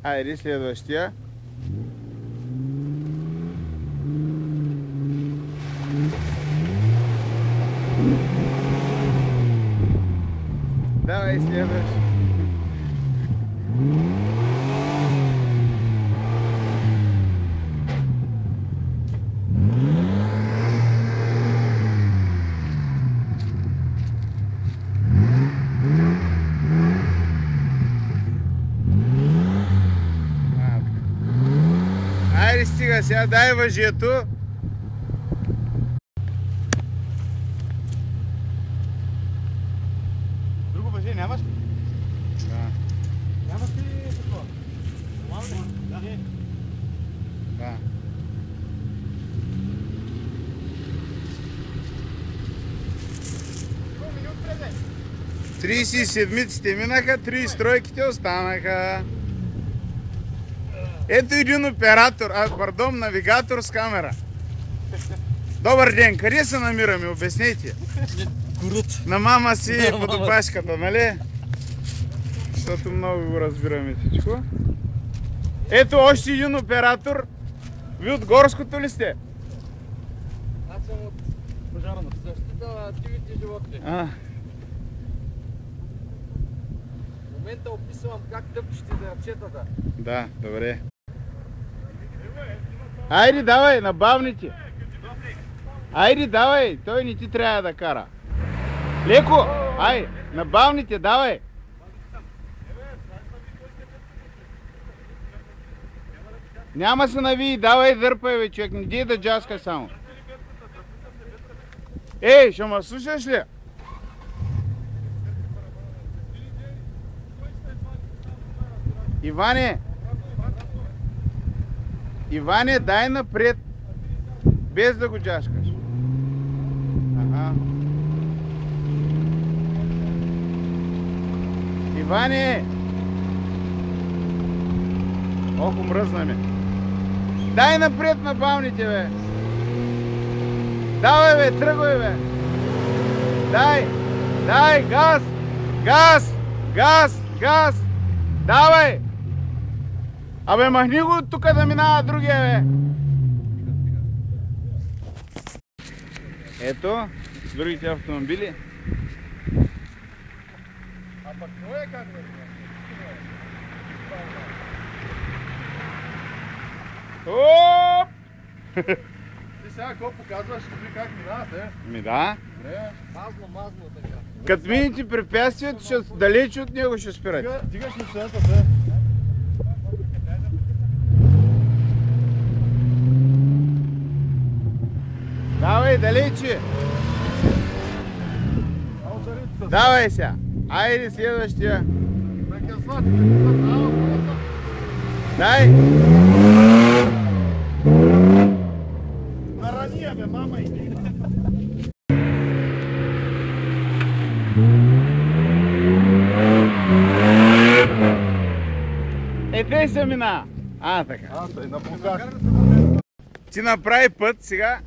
Айде следващия. Давай следващ. Айде стига сега, дай въжието. Друго въже нямаш ли? Да. Нямаш ли такова? Да. Да. Какво ми отпреде? 37-ците минаха, 33-ките останаха. Ето един оператор, пардон, навигатор с камера. Добър ден, къде се намираме? Обяснете. Горът. На мама си под опашката, нали? Защото много го разбираме всичко. Ето още един оператор. Ви от горското ли сте? Аз съм от пожарната защита на дивите животни. В момента описвам как дъпчете дърчетата. Да, добре. Айде, давай, на бавните. Айде, давай, той не ти трябва да кара. Леко, ай, на бавните, давай. Няма се навии, давай, дърпай, бе, човек, не дей да джаска само. Ей, ще ме слушаш ли? Иване! Иване, дай напред, без да го джашкаш. Ага. Иване! Ох, мръзна ми. Дай напред на бавните, бе. Давай, бе, тръгвай, бе. Дай, газ, газ, газ, газ. Давай. Абе, махни го от тук да минава другия, бе. Ето, другите автомобили. А пък това е как, бе? Оп! Ти сега какво показваш? Ти как минавате? Ми да. Добре, мазно така. Като минете препятствието, далеч от него ще спирате. Дигаш ми цената, бе. Давай, далече. Давай сега. Айде следващия. Дай. Нарания, бе, мама иди. Тъй се мина. Така. Тъй на блокаж. Ти направи път сега.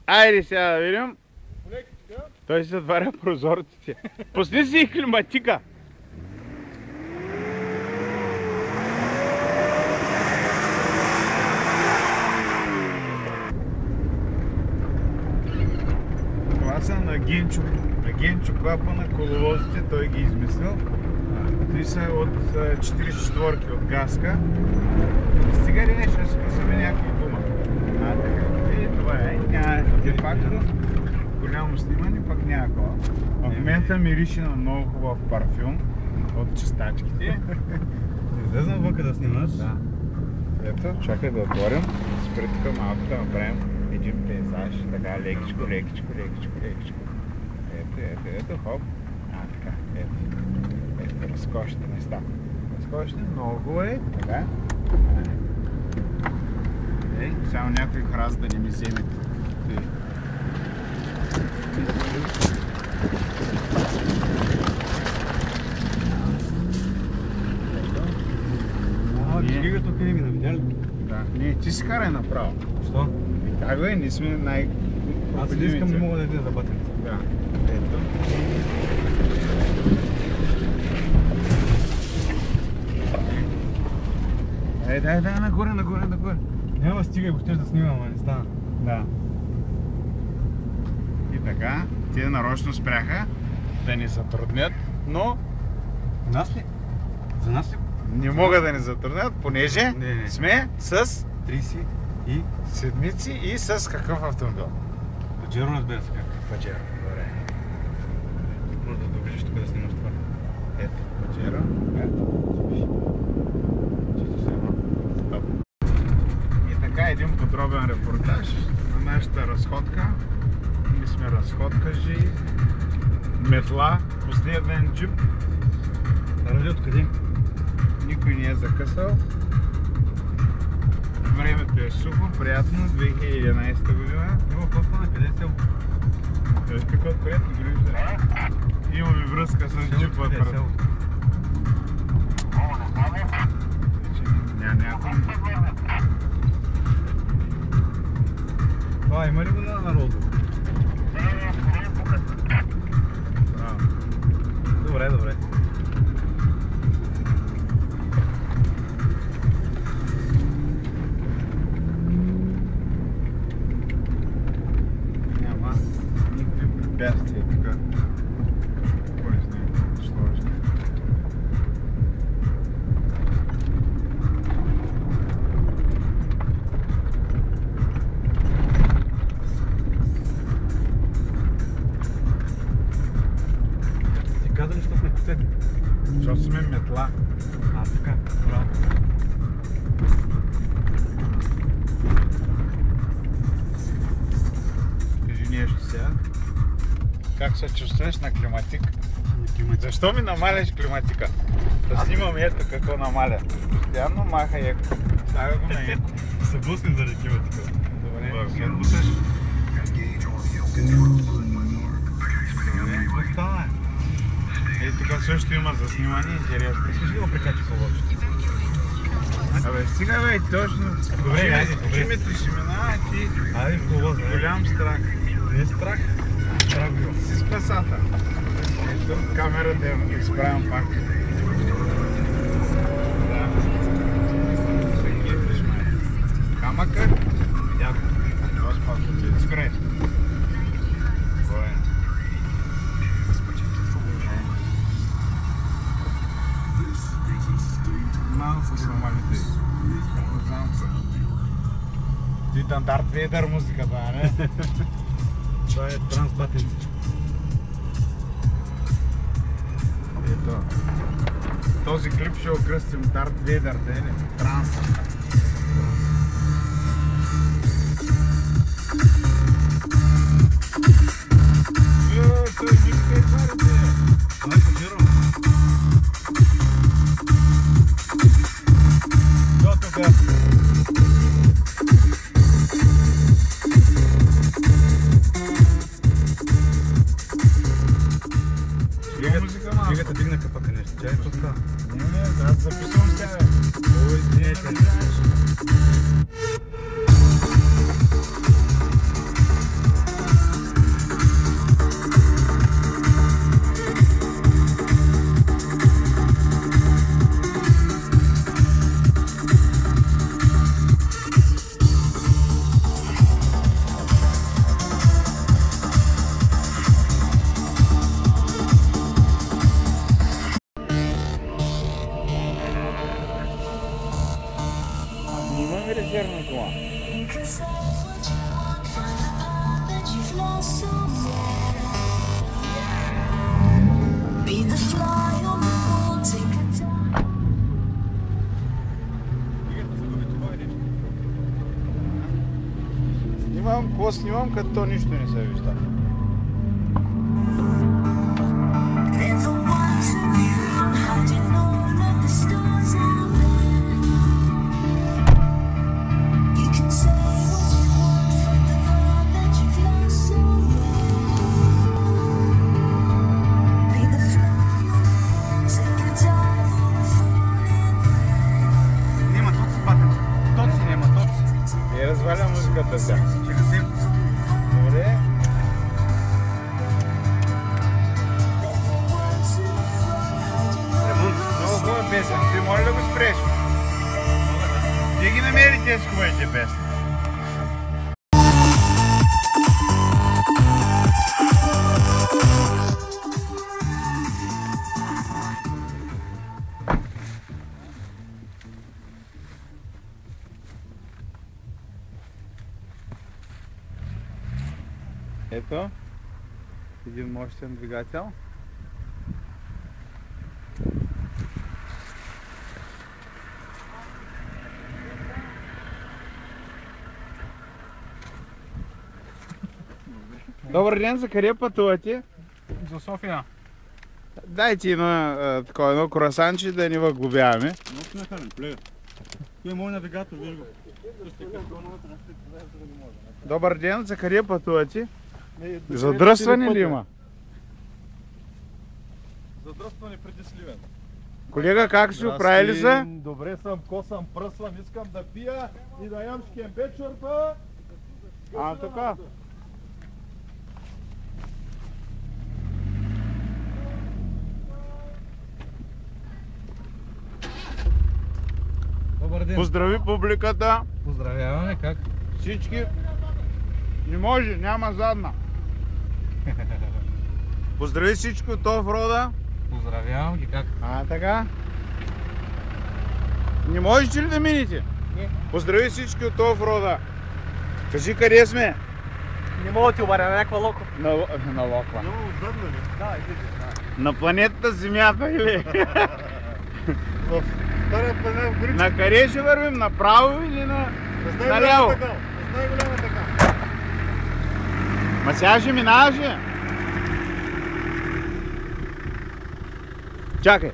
Айде сега да видим. Той си затваря прозорците. Пусни си и климатика. Това са на Генчо. На Генчо клапа на коловозите, той ги измислил. Три са от 44-ки от Гаска. Стига ли нещо, ще спасаме някой дума. Така. И това е. Няма де-факто голямо снимане, пък няма кола. В момента мирише на много хубав парфюм от чистачките. Излезна вънка да снимаш? Да. Ето, чакай да отворим. Спри тук малко да направим един пейзаж. Така, лекичко. Ето, хоп. Така, ето, разкошни места. Разкошни, много е. Така. Само някой храст да не ми вземе. Не, ти си карай направо. Що? Как бе, ние сме най... Аз не искам да мога да излиза батерица. Да. Ето. Дай, нагоре. Няма, стигай, го щеш да снимам, а не стана. Да. И така, тия нарочно спряха да ни затруднят, но Нас ли? За нас ли? не могат да ни затруднят, понеже Не. сме с 30 и седмици и с какъв автомобил? Паджеро, разбира се как. Паджеро, добре. Може да доближиш тук да снимаш това. Ето, Паджеро. Чисто сребро. Стоп. И така, един подробен репортаж на нашата разходка. Ние сме разходкажи, метла, последен джип. Радиото къде? Никой не е закъсал. Времето е сухо, приятно, 2011 година. Има кофа на къде е село? Виж какво приятно го вижда. Имаме връзка с джипа. Къде е село? Няма някой. Това има ли го на народу? Добре. Няма никакви препятствия тук. Кой знае, що още. Ти каза ли, що сме последни? Защото сме метла. А, така. Браво. Кажи нещо сега. Как се чувстваш на климатик? Защо ми намаляш климатика? Да снимам ето какво намаля. Постоянно маха еко. Става го на еко. Се блъскам заради климатика. Добре, се отбуташ. Какво става? Ей, тук също има за снимане, интересно. Искаш ли го прикачи по-лошо? Абе, стига бе, точно. Добре, айде, добре. Името си минава, ти Айде в коло, голям страх. Не е страх. Страх било. Си спасата. Ето, камерата я изправям пак. Да. Се гефиш, май. Камъка? Яко. Господи, спрей. Кой е? Малко са нормалните. Не знам се. Ти там Дарт Вейдър музиката, а не? Това е трансбатенци. Ето. Този клип ще го кръстим Дарт Вейдър, да е ли? Транс. Той музика е тварите. Това е Паджеро. До тук. Фигата дигна капака нещо. Тя е тук. Не, аз записвам сега. Ой, извинете. Имаме резервна кола. Снимам, какво снимам, като нищо не се вижда. Няма, то си батенци. То си няма, то така. Добре. Много хубава песен. Ти може да го спреш? Где ги намери тези хубавите песни? Ето, един мощен двигател. Добър ден, за къде пътувате? За София. Дайте едно круасанче да не въглобяваме. Той е мой навигатор, виж го. Добър ден, за къде пътувате? Задръстване ли има? Задръстване преди Сливен. Колега, как си оправили се? Добре съм, косам, пръсвам, искам да пия и да ям шкембечорба. А, така. Добър ден. Поздрави публиката. Поздравяваме, как? Всички. Не може, няма задна. Поздрави всички от офрода. Поздравявам ги, как? А, така. Не можете ли да минете? Не. Поздрави всички от офрода. Кажи къде сме? Не мога да ти обаря на някаква локо. На Локва. Много отзадна ли? Да, идете. На планетата Земята или? В стария планет в горите. На къде ще вървим? Направо или наляво? С най-голяма така. Ма сега ще минаваше. Чакай.